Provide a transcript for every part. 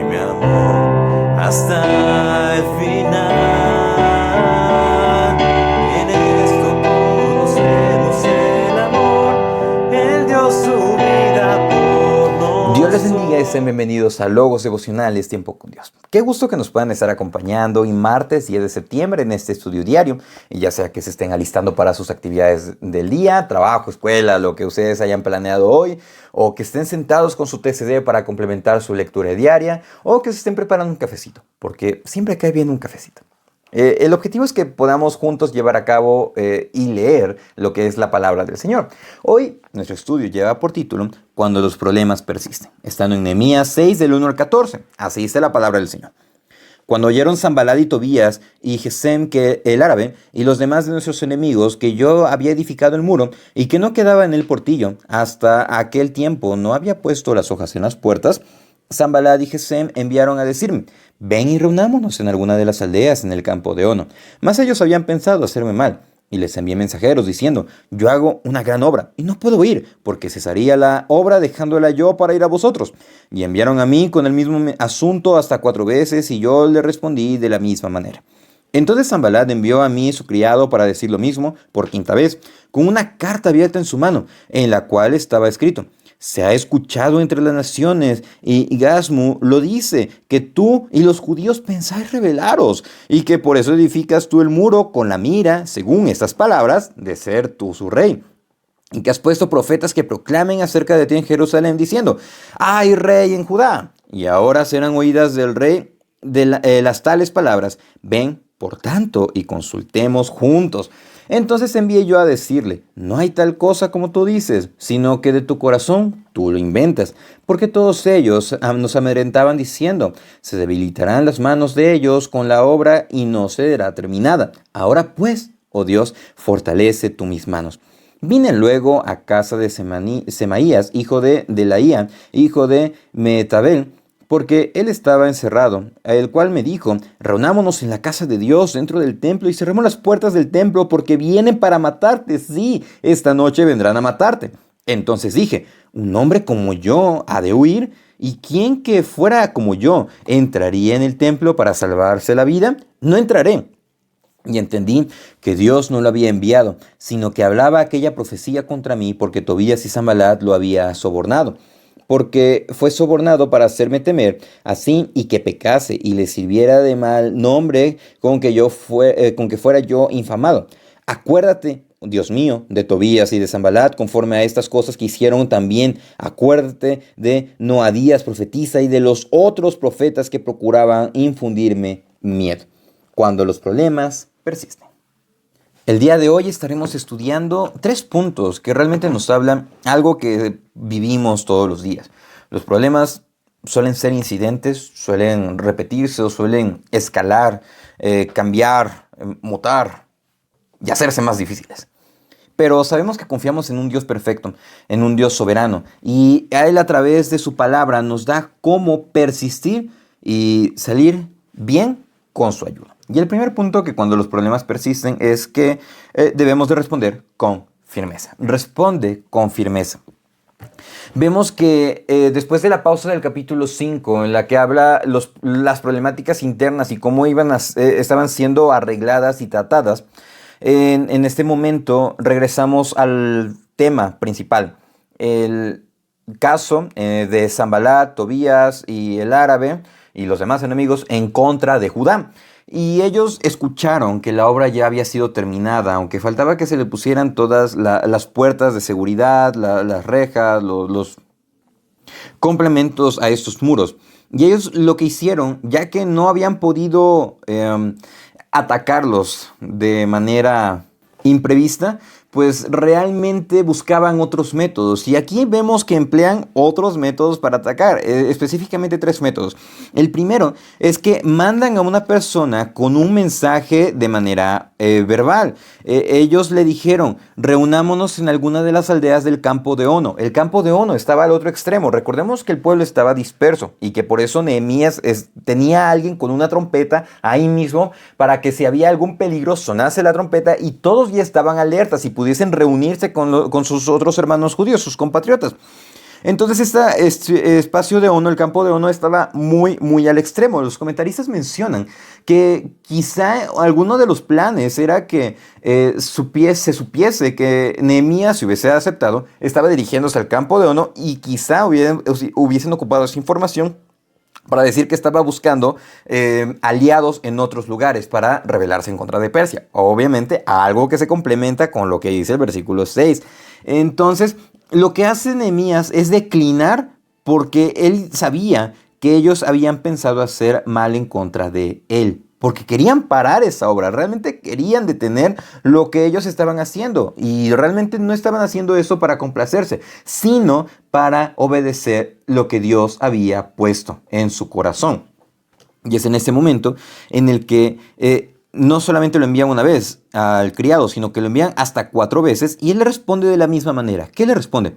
me amó hasta el final. En esto conocemos el amor, Él dio su vida por nosotros. Dios les bendiga y sean bienvenidos a Logos Devocionales, Tiempo con Dios. Qué gusto que nos puedan estar acompañando hoy martes 10 de septiembre en este estudio diario, y ya sea que se estén alistando para sus actividades del día, trabajo, escuela, lo que ustedes hayan planeado hoy, o que estén sentados con su TCD para complementar su lectura diaria, o que se estén preparando un cafecito, porque siempre cae bien un cafecito. El objetivo es que podamos juntos llevar a cabo y leer lo que es la palabra del Señor. Hoy nuestro estudio lleva por título Cuando los problemas persisten, estando en Nehemías 6 del 1 al 14. Así dice la palabra del Señor. Cuando oyeron Sanballat y Tobías y Gesem, que el árabe, y los demás de nuestros enemigos, que yo había edificado el muro y que no quedaba en el portillo, hasta aquel tiempo no había puesto las hojas en las puertas, Sanballat y Gesem enviaron a decirme: ven y reunámonos en alguna de las aldeas en el campo de Ono. Mas ellos habían pensado hacerme mal, y les envié mensajeros diciendo: yo hago una gran obra, y no puedo ir, porque cesaría la obra dejándola yo para ir a vosotros. Y enviaron a mí con el mismo asunto hasta 4 veces, y yo le respondí de la misma manera. Entonces Sanballat envió a mí su criado para decir lo mismo por 5ª vez, con una carta abierta en su mano, en la cual estaba escrito: se ha escuchado entre las naciones, y Gasmu lo dice, que tú y los judíos pensáis rebelaros, y que por eso edificas tú el muro con la mira, según estas palabras, de ser tú su rey. Y que has puesto profetas que proclamen acerca de ti en Jerusalén, diciendo: hay rey en Judá. Y ahora serán oídas del rey las tales palabras: ven, por tanto, y consultemos juntos. Entonces envié yo a decirle: no hay tal cosa como tú dices, sino que de tu corazón tú lo inventas. Porque todos ellos nos amedrentaban diciendo: se debilitarán las manos de ellos con la obra y no será terminada. Ahora pues, oh Dios, fortalece tú mis manos. Vine luego a casa de Semaías, hijo de Delaía, hijo de Mehetabel, porque él estaba encerrado, el cual me dijo: reunámonos en la casa de Dios dentro del templo y cerremos las puertas del templo, porque vienen para matarte. Sí, esta noche vendrán a matarte. Entonces dije: un hombre como yo ha de huir, y quien que fuera como yo entraría en el templo para salvarse la vida. No entraré. Y entendí que Dios no lo había enviado, sino que hablaba aquella profecía contra mí, porque Tobías y Sanballat lo había sobornado. Porque fue sobornado para hacerme temer, así y que pecase y le sirviera de mal nombre con que fuera yo infamado. Acuérdate, Dios mío, de Tobías y de Sanballat, conforme a estas cosas que hicieron también. Acuérdate de Noadías profetisa y de los otros profetas que procuraban infundirme miedo, cuando los problemas persisten. El día de hoy estaremos estudiando 3 puntos que realmente nos hablan algo que vivimos todos los días. Los problemas suelen ser incidentes, suelen repetirse o suelen escalar, cambiar, mutar y hacerse más difíciles. Pero sabemos que confiamos en un Dios perfecto, en un Dios soberano, y a Él, a través de su palabra, nos da cómo persistir y salir bien con su ayuda. Y el primer punto, que cuando los problemas persisten, es que debemos de responder con firmeza. Responde con firmeza. Vemos que después de la pausa del capítulo 5, en la que habla las problemáticas internas y cómo estaban siendo arregladas y tratadas, en este momento regresamos al tema principal. El caso de Sanballat, Tobías y el árabe y los demás enemigos en contra de Judá. Y ellos escucharon que la obra ya había sido terminada, aunque faltaba que se le pusieran todas las puertas de seguridad, las rejas, los complementos a estos muros. Y ellos lo que hicieron, ya que no habían podido atacarlos de manera imprevista, pues realmente buscaban otros métodos. Y aquí vemos que emplean otros métodos para atacar, específicamente 3 métodos. El primero es que mandan a una persona con un mensaje de manera verbal. Ellos le dijeron: reunámonos en alguna de las aldeas del campo de Ono. El campo de Ono estaba al otro extremo. Recordemos que el pueblo estaba disperso y que por eso Nehemías tenía a alguien con una trompeta ahí mismo, para que si había algún peligro sonase la trompeta y todos ya estaban alertas y pudiesen reunirse con sus otros hermanos judíos, sus compatriotas. Entonces este espacio de Ono, el campo de Ono, estaba muy al extremo. Los comentaristas mencionan que quizá alguno de los planes era que se supiese que Nehemías, si hubiese aceptado, estaba dirigiéndose al campo de Ono y quizá hubiesen ocupado esa información para decir que estaba buscando aliados en otros lugares para rebelarse en contra de Persia. Obviamente, algo que se complementa con lo que dice el versículo 6. Entonces, lo que hace Nehemías es declinar porque él sabía que ellos habían pensado hacer mal en contra de él. Porque querían parar esa obra, realmente querían detener lo que ellos estaban haciendo. Y realmente no estaban haciendo eso para complacerse, sino para obedecer lo que Dios había puesto en su corazón. Y es en ese momento en el que no solamente lo envían una vez al criado, sino que lo envían hasta 4 veces. Y él le responde de la misma manera. ¿Qué le responde?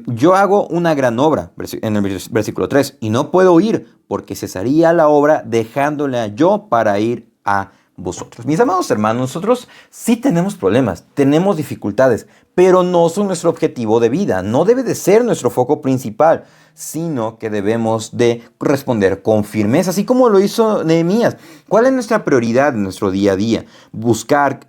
Yo hago una gran obra, en el versículo 3, y no puedo ir porque cesaría la obra dejándola yo para ir a vosotros. Mis amados hermanos, nosotros sí tenemos problemas, tenemos dificultades, pero no son nuestro objetivo de vida, no debe de ser nuestro foco principal, sino que debemos de responder con firmeza, así como lo hizo Nehemías. ¿Cuál es nuestra prioridad en nuestro día a día? Buscar,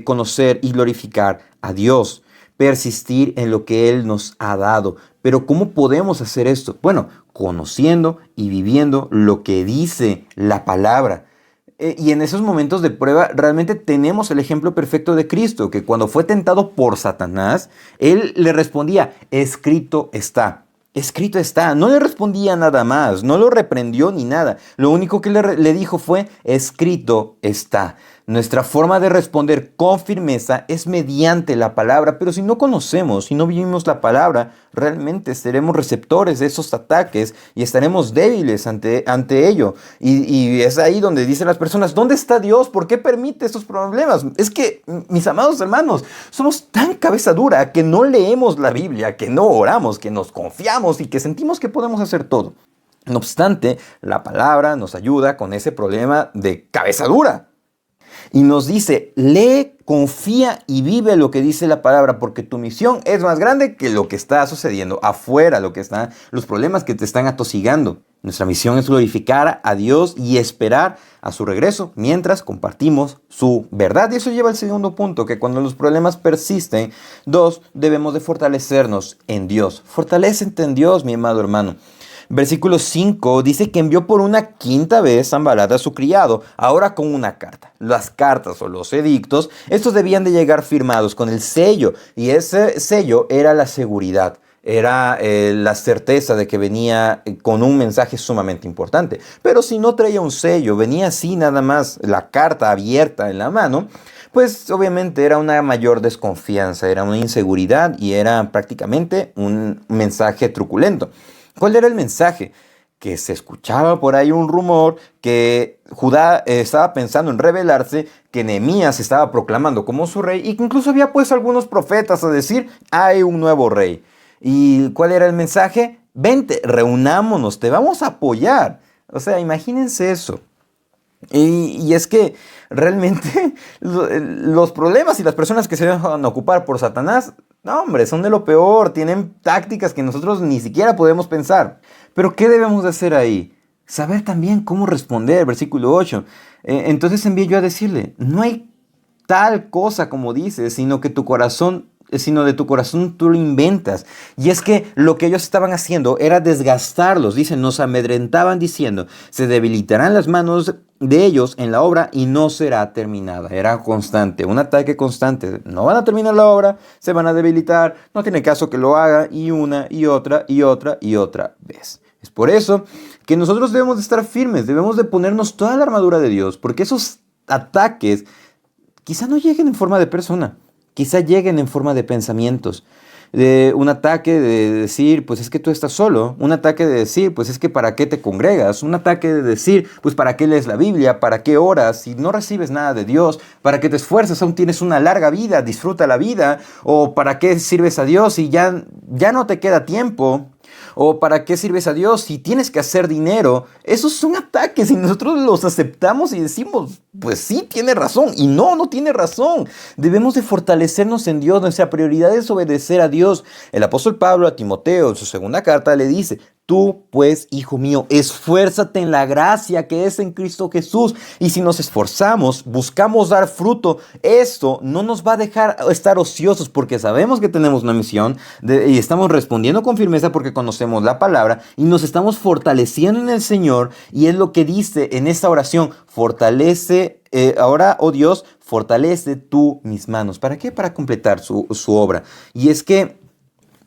conocer y glorificar a Dios. Persistir en lo que Él nos ha dado. Pero ¿cómo podemos hacer esto? Bueno, conociendo y viviendo lo que dice la palabra. Y en esos momentos de prueba realmente tenemos el ejemplo perfecto de Cristo, que cuando fue tentado por Satanás, Él le respondía, escrito está. Escrito está, no le respondía nada más, no lo reprendió ni nada. Lo único que le dijo fue, escrito está. Nuestra forma de responder con firmeza es mediante la palabra, pero si no conocemos, si no vivimos la palabra, realmente seremos receptores de esos ataques y estaremos débiles ante ello. Y es ahí donde dicen las personas, ¿dónde está Dios? ¿Por qué permite estos problemas? Es que, mis amados hermanos, somos tan cabeza dura que no leemos la Biblia, que no oramos, que nos confiamos y que sentimos que podemos hacer todo. No obstante, la palabra nos ayuda con ese problema de cabeza dura. Y nos dice, lee, confía y vive lo que dice la palabra, porque tu misión es más grande que lo que está sucediendo afuera, los problemas que te están atosigando. Nuestra misión es glorificar a Dios y esperar a su regreso mientras compartimos su verdad. Y eso lleva al segundo punto, que cuando los problemas persisten, 2, debemos de fortalecernos en Dios. Fortalécete en Dios, mi amado hermano. Versículo 5 dice que envió por una 5ª vez Sanbalat a su criado, ahora con una carta. Las cartas o los edictos, estos debían de llegar firmados con el sello, y ese sello era la seguridad. Era la certeza de que venía con un mensaje sumamente importante. Pero si no traía un sello, venía así nada más la carta abierta en la mano, pues obviamente era una mayor desconfianza, era una inseguridad y era prácticamente un mensaje truculento. ¿Cuál era el mensaje? Que se escuchaba por ahí un rumor que Judá estaba pensando en rebelarse, que Nehemías estaba proclamando como su rey y que incluso había puesto algunos profetas a decir, hay un nuevo rey. ¿Y cuál era el mensaje? Vente, reunámonos, te vamos a apoyar. O sea, imagínense eso. Y es que realmente los problemas y las personas que se dejan ocupar por Satanás, no hombre, son de lo peor, tienen tácticas que nosotros ni siquiera podemos pensar. Pero ¿qué debemos de hacer ahí? Saber también cómo responder, versículo 8. Entonces envié yo a decirle, no hay tal cosa como dices, sino de tu corazón tú lo inventas. Y es que lo que ellos estaban haciendo era desgastarlos. Dicen, nos amedrentaban diciendo, se debilitarán las manos de ellos en la obra y no será terminada. Era constante, un ataque constante. No van a terminar la obra, se van a debilitar, no tiene caso que lo haga y una y otra y otra y otra vez. Es por eso que nosotros debemos de estar firmes, debemos de ponernos toda la armadura de Dios, porque esos ataques quizá no lleguen en forma de persona. Quizá lleguen en forma de pensamientos, de un ataque de decir, pues es que tú estás solo, un ataque de decir, pues es que para qué te congregas, un ataque de decir, pues para qué lees la Biblia, para qué oras, si no recibes nada de Dios, para qué te esfuerzas, aún tienes una larga vida, disfruta la vida, o para qué sirves a Dios y ya no te queda tiempo. o ¿para qué sirves a Dios si tienes que hacer dinero? Esos son ataques y nosotros los aceptamos y decimos, pues sí, tiene razón. Y no, no tiene razón. Debemos de fortalecernos en Dios. Nuestra prioridad es obedecer a Dios. El apóstol Pablo a Timoteo en su segunda carta le dice, tú, pues, hijo mío, esfuérzate en la gracia que es en Cristo Jesús. Y si nos esforzamos, buscamos dar fruto, esto no nos va a dejar estar ociosos porque sabemos que tenemos una misión y estamos respondiendo con firmeza porque conocemos la palabra y nos estamos fortaleciendo en el Señor. Y es lo que dice en esta oración, fortalece, ahora, oh Dios, fortalece tú mis manos. ¿Para qué? Para completar su obra. Y es que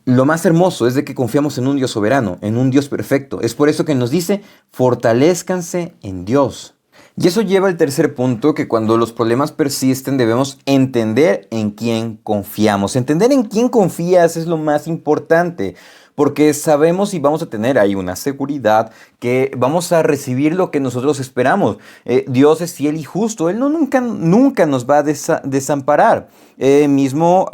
lo más hermoso es de que confiamos en un Dios soberano, en un Dios perfecto. Es por eso que nos dice, fortalezcanse en Dios. Y eso lleva al tercer punto, que cuando los problemas persisten debemos entender en quién confiamos. Entender en quién confías es lo más importante, porque sabemos y vamos a tener ahí una seguridad que vamos a recibir lo que nosotros esperamos. Dios es fiel y justo, Él nunca nos va a desamparar. Mismo,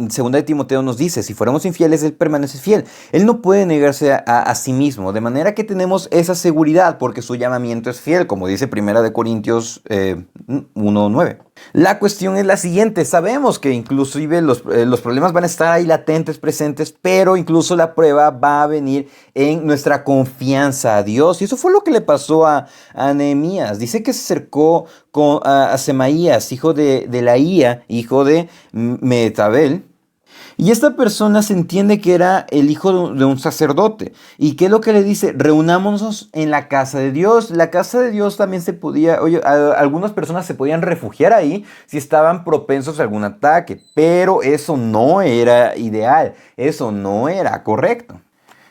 segunda de Timoteo nos dice, si fuéramos infieles, Él permanece fiel. Él no puede negarse a sí mismo, de manera que tenemos esa seguridad porque su llamamiento es fiel, como dice primera de Corintios 1:9. La cuestión es la siguiente, sabemos que inclusive los problemas van a estar ahí latentes, presentes, pero incluso la prueba va a venir en nuestra confianza a Dios. Y eso fue lo que le pasó a Nehemías. Dice que se acercó a Semaías, hijo de Laía, hijo de Mehetabel. Y esta persona se entiende que era el hijo de un sacerdote. ¿Y qué es lo que le dice? Reunámonos en la casa de Dios. La casa de Dios también se podía, algunas personas se podían refugiar ahí si estaban propensos a algún ataque. Pero eso no era ideal, eso no era correcto.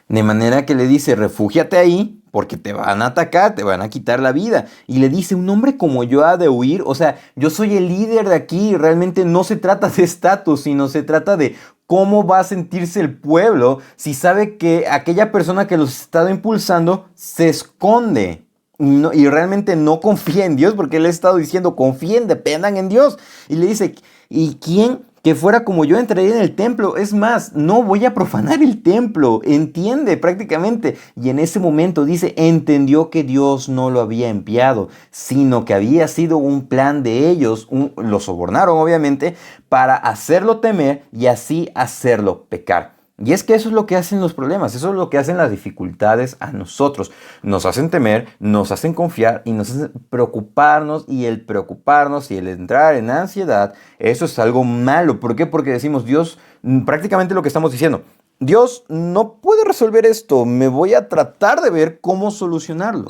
De manera que le dice, refúgiate ahí porque te van a atacar, te van a quitar la vida. Y le dice, un hombre como yo ha de huir. O sea, yo soy el líder de aquí. Realmente no se trata de estatus, sino se trata de cómo va a sentirse el pueblo si sabe que aquella persona que los ha estado impulsando se esconde. Y realmente no confía en Dios, porque él ha estado diciendo, confíen, dependan en Dios. Y le dice, ¿y quién que fuera como yo entraría en el templo? Es más, no voy a profanar el templo. Entiende prácticamente. Y en ese momento dice, entendió que Dios no lo había enviado, sino que había sido un plan de ellos. Lo sobornaron obviamente para hacerlo temer y así hacerlo pecar. Y es que eso es lo que hacen los problemas, eso es lo que hacen las dificultades a nosotros. Nos hacen temer, nos hacen confiar y nos hacen preocuparnos, y el preocuparnos y el entrar en ansiedad, eso es algo malo. ¿Por qué? Porque decimos, Dios, prácticamente lo que estamos diciendo, Dios no puede resolver esto, me voy a tratar de ver cómo solucionarlo.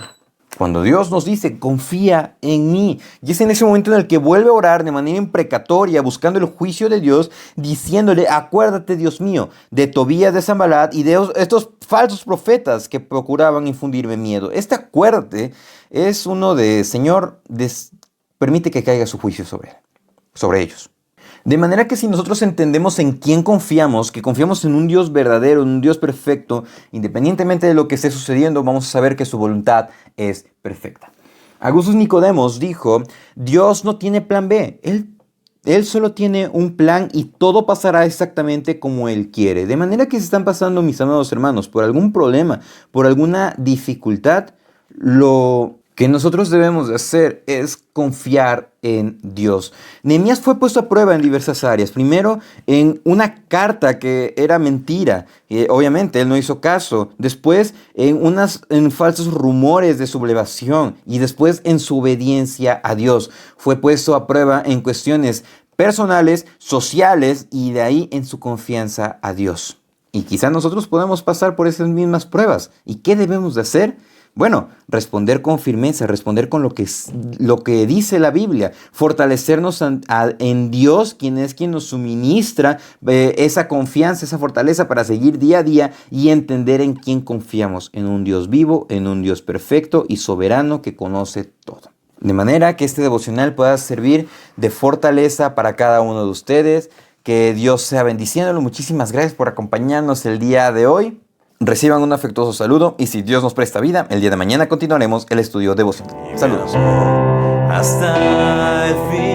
Cuando Dios nos dice, confía en mí, y es en ese momento en el que vuelve a orar de manera imprecatoria, buscando el juicio de Dios, diciéndole, acuérdate, Dios mío, de Tobías, de Sanballat y de estos falsos profetas que procuraban infundirme miedo. Este acuérdate es uno de, Señor, permite que caiga su juicio sobre ellos. De manera que si nosotros entendemos en quién confiamos, que confiamos en un Dios verdadero, en un Dios perfecto, independientemente de lo que esté sucediendo, vamos a saber que su voluntad es perfecta. Augustus Nicodemos dijo, Dios no tiene plan B, Él solo tiene un plan y todo pasará exactamente como Él quiere. De manera que si están pasando, mis amados hermanos, por algún problema, por alguna dificultad, lo que nosotros debemos de hacer es confiar en Dios. Nehemías fue puesto a prueba en diversas áreas. Primero, en una carta que era mentira. Obviamente, él no hizo caso. Después, en falsos rumores de sublevación. Y después, en su obediencia a Dios. Fue puesto a prueba en cuestiones personales, sociales, y de ahí en su confianza a Dios. Y quizás nosotros podemos pasar por esas mismas pruebas. ¿Y qué debemos de hacer? Bueno, responder con firmeza, responder con lo que dice la Biblia, fortalecernos en Dios, quien nos suministra esa confianza, esa fortaleza para seguir día a día y entender en quién confiamos, en un Dios vivo, en un Dios perfecto y soberano que conoce todo. De manera que este devocional pueda servir de fortaleza para cada uno de ustedes, que Dios sea bendiciéndolo. Muchísimas gracias por acompañarnos el día de hoy. Reciban un afectuoso saludo y si Dios nos presta vida, el día de mañana continuaremos el estudio devocional. Saludos. Hasta el fin.